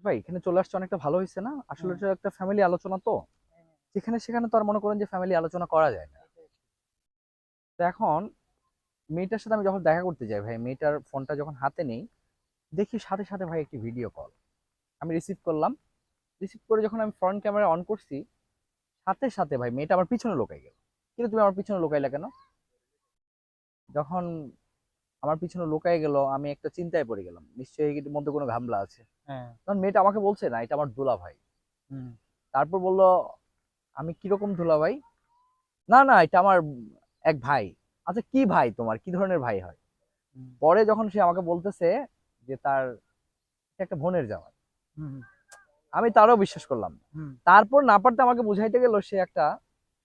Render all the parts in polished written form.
ভাই এখানে চলে আসছে অনেকটা ভালো হয়েছে না? আসলে এটা একটা ফ্যামিলি আলোচনা তো, যেখানে সেখানে তো আর মনে করেন যে ফ্যামিলি আলোচনা করা যায় না। তো এখন মেয়েটার সাথে আমি যখন দেখা করতে যাই ভাই, মেয়েটার ফোনটা যখন হাতে নেই, দেখি সাথে সাথে ভাই একটি ভিডিও কল আমি রিসিভ করলাম। রিসিভ করে যখন আমি ফ্রন্ট ক্যামেরা অন করছি, সাথে সাথে ভাই মেয়েটা আমার পিছনে লুকাই গেল। কিন্তু তুমি আমার পিছনে লুকাইলা কেন? যখন আমার পিছনে লুকাই গেল, আমি একটা চিন্তায় পড়ে গেলাম, নিশ্চয়ই এর মধ্যে কোনো ঘামলা আছে। হ্যাঁ। তখন মেয়েটা আমাকে বলছে না এটা আমার দুলা ভাই। হুম। তারপর বলল, আমি কিরকম দুলা ভাই? না না, এটা আমার এক ভাই। আচ্ছা কি ভাই, তোমার কি ধরনের ভাই হয়? হুম। পরে যখন সে আমাকে বলতেছে যে তার একটা বোনের জামাই, হুম। আমি তারও বিশ্বাস করলাম না। হুম। তারপর না পারতে আমাকে বুঝাইতে গেল সে একটা,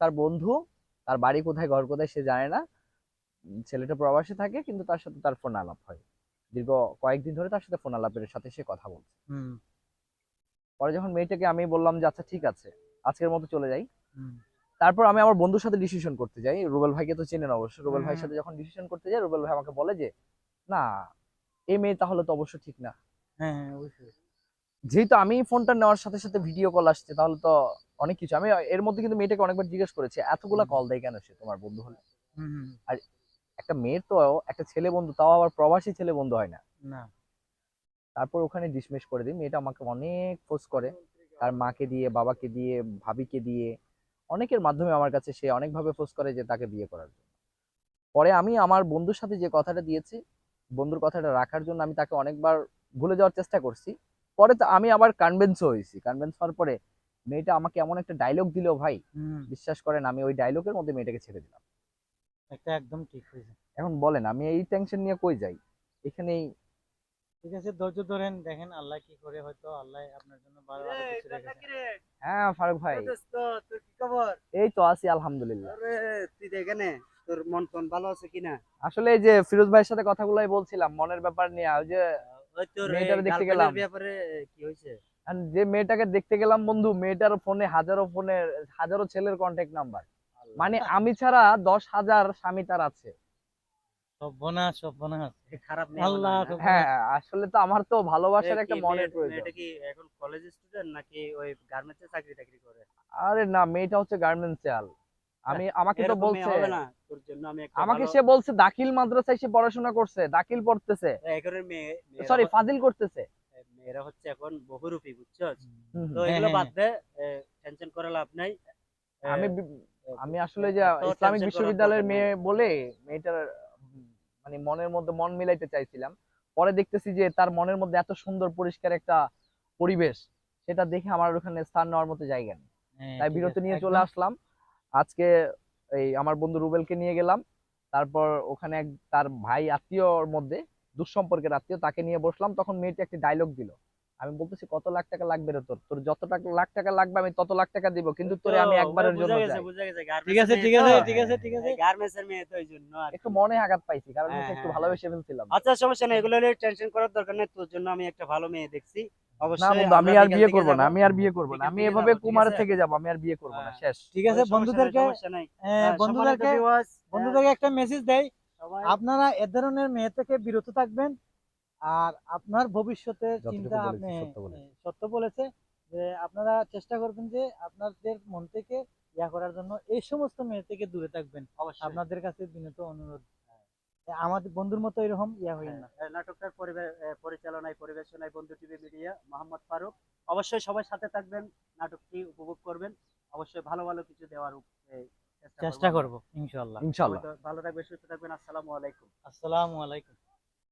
তার বন্ধু, তার বাড়ি কোথায় ঘর কোথায় সে জানে না। ছেলেটা প্রবাসে থাকে কিন্তু তার সাথে তার ফোন আলাপ হয়, দীর্ঘ কয়েকদিন ধরে তার সাথে ফোন আলাপের সাথে সে কথা বলছে। হুম। পরে যখন মেয়েটাকে আমি বললাম যে আচ্ছা ঠিক আছে, আজকের মতো চলে যাই, হুম। তারপর আমি আমার বন্ধুর সাথে ডিসিশন করতে যাই। রুবেল ভাইকে তো চেনেন অবশ্য, রুবেল ভাইয়ের হুম। সাথে যখন ডিসিশন করতে যাই, রুবেল ভাই আমাকে বলে যে না, এই মেয়ে তাহলে তো অবশ্য ঠিক না। হ্যাঁ, হ্যাঁ, অবশ্যই। যেহেতু আমি ফোনটা নেওয়ার সাথে সাথে ভিডিও কল আসছে, তাহলে তো অনেক কিছু। আমি এর মধ্যে কিন্তু মেয়েটাকে অনেকবার জিজ্ঞেস করেছি এতগুলা হুম। কল দেয় কেন সে তোমার বন্ধু হলে। হুম। হুম। আর একটা মেয়ের তো একটা ছেলে বন্ধু, তাও আবার প্রবাসী ছেলে বন্ধু হয় না। না। তারপর ওখানে ডিসমিস করে দিই। মেয়েটা আমাকে অনেক ফোর্স করে, তার মাকে দিয়ে, বাবাকে দিয়ে, ভাবিকে দিয়ে, অনেকের মাধ্যমে আমার কাছে সে অনেকভাবে ফোর্স করে যে তাকে বিয়ে করার জন্য। পরে আমি আমার বন্ধুর সাথে যে কথাটা দিয়েছি, বন্ধুর কথাটা রাখার জন্য আমি তাকে অনেকবার ভুলে যাওয়ার চেষ্টা করছি। পরে তো আমি আবার কনভিন্সও হয়েছি। কনভিন্স হওয়ার পরে মেয়েটা আমাকে এমন একটা ডায়লগ দিল ভাই, হুম। বিশ্বাস করেন আমি ওই ডায়লগের মধ্যে মেয়েটাকে ছেড়ে দিলাম। একটা একদম ঠিক হয়েছে। এখন বলেন আমি এই টেনশন নিয়ে কই যাই? এখানেই। ঠিক আছে, ধৈর্য ধরেন, দেখেন আল্লাহ কি করে, হয়তো আল্লাহ আপনার জন্য ভালো ভালো কিছু রেখেছে। হ্যাঁ ফারুক ভাই, দোস্ত, তোর কি খবর? এই তো আছি আলহামদুলিল্লাহ। আরে, তুই তো এখানে। তোর মন টন ভালো আছে কিনা? আসলে এই যে ফিরোজ ভাইয়ের সাথে কথাগুলাই বলছিলাম মনের ব্যাপার নিয়ে, ওই যে ওই তোর মেয়েটারে দেখতে গেলাম। গার্লফ্রেন্ডের ব্যাপারে কি হয়েছে? আর যে মেয়েটাকে দেখতে গেলাম বন্ধু, মেয়েটার ফোনে হাজারো ছেলের কন্ট্যাক্ট নাম্বার। আল্লাহ, মানে আমি ছাড়া 10,000 স্বামী তার আছে। সর্বনাশ, সর্বনাশ। খারাপ মেয়ে মনে আল্লাহ, হয় না? হ্যাঁ, সর্বনাশ। আসলে তো আমার তো ভালোবাসার কি একটা মনের প্রয়োজন। মেয়েটা কি এখন কলেজ স্টুডেন্ট নাকি ওই গার্মেন্টসে চাকরি টাকরি করে? আরে না, মেয়েটা হচ্ছে গার্মেন্টস চাল। যাহ, আমাকে তো এরকম মেয়ে বলছে, হবে না। তোর জন্য আমি একটা আমাকে ভালো সে বলছে দাখিল মাদ্রাসায় সে পড়াশোনা করছে, দাখিল পড়তেছে, এখনের মেয়ে মেয়েরা সরি ফাজিল করতেছে। মেয়েরা হচ্ছে এখন বহুরূপী, বুঝছস? হুম তো হুম। হ্যাঁ, এগুলো হ্যাঁ, বাদ হ্যাঁ। দে। টেনশন করা লাভ নাই। এ, আমি এ, আমি আসলে যে এত ইসলামিক টেনশন করার বিশ্ববিদ্যালয়ের দরকার নাই। মেয়ে বলে মেয়েটার মানে মনের মধ্যে মন মিলাইতে চাইছিলাম। পরে দেখতেছি যে তার মনের মধ্যে এত সুন্দর পরিষ্কার একটা পরিবেশ, সেটা দেখে আমার ওখানে স্থান নেওয়ার মতো জায়গা নেই। হ্যাঁ, তাই ঠিক বিরতি আছে, নিয়ে চলে একদম। আসলাম আজকে। এই আমার বন্ধু রুবেলকে নিয়ে গেলাম। তারপর ওখানে তার ভাই আত্মীয়র মধ্যে, দুঃসম্পর্কের আত্মীয়, তাকে নিয়ে বসলাম। তখন মেয়েটি একটা ডায়লগ দিল। আমি বলতেছি কত লাখ টাকা লাগবে রে তোর? তোর যত টাকা লাখ টাকা লাগবে আমি তত লাখ টাকা দিব, ওই কিন্তু তো, তোরে আমি ওই একবারের জন্য বুঝা গেছে, চাই। বুঝা গেছে, ঠিক গার্মেন্টসের আছে, মেয়ে ঠিক তো। আছে, ঠিক হ্যাঁ আছে, হ্যাঁ, ঠিক আছে। গার্মেন্টসের মেয়ে তো, এই জন্য আর একটু কি। মনে আঘাত পাইছি, কারণ হ্যাঁ, হচ্ছে একটু হ্যাঁ, হ্যাঁ। ভালোবেসে ফেলছিলাম তো। আচ্ছা, সমস্যা নেই, এগুলো নিয়ে টেনশন করার দরকার নেই। তোর জন্য আমি একটা ভালো মেয়ে দেখছি। না অবশ্যই বন্ধু, আমরা আমি আর বিকেল বিয়ে দিকে করব না, যাব। আমি আর বিয়ে করব না, বিকেল আমি দিকে এভাবে যাব, ঠিক কুমারে আছে? থেকে যাব, আমি আর বিয়ে করব না, হ্যাঁ, শেষ। ঠিক আছে, ওই সমস্যা নাই, বন্ধুদেরকে, সমস্যা নাই। সম্মানিত বন্ধুদেরকে ভিউয়ার্স, বন্ধুদেরকে একটা মেসেজ দেয়, সবাই আপনারা এ ধরনের মেয়ে থেকে বিরত থাকবেন। আর আপনার ভবিষ্যতের চিন্তা যতটুকু বলেছি আপনি সত্য বলেছি। সত্য বলেছে, যে আপনারা চেষ্টা করবেন যে আপনাদের মন থেকে ইয়া করার জন্য এই সমস্ত মেয়ে থেকে দূরে থাকবেন। অবশ্যই। আপনাদের কাছে বিনীত অনুরোধ। আমাদের বন্ধুর মতো এরকম ইয়া হইন হ্যাঁ, না। নাটকটার পরিচালনায়, পরিবেশনায় বন্ধু টিভি মিডিয়া, মোহাম্মদ ফারুক। অবশ্যই সবাই সাথে থাকবেন, নাটকটি উপভোগ করবেন। অবশ্যই ভালো ভালো কিছু দেওয়ার চেষ্টা করবো চেষ্টা আমরা। করব ইনশাআল্লাহ। সবাই ইনশাল্লাহ। তো ভালো থাকবেন, সুস্থ থাকবেন। আসসালামু আলাইকুম। আসসালামু আলাইকুম।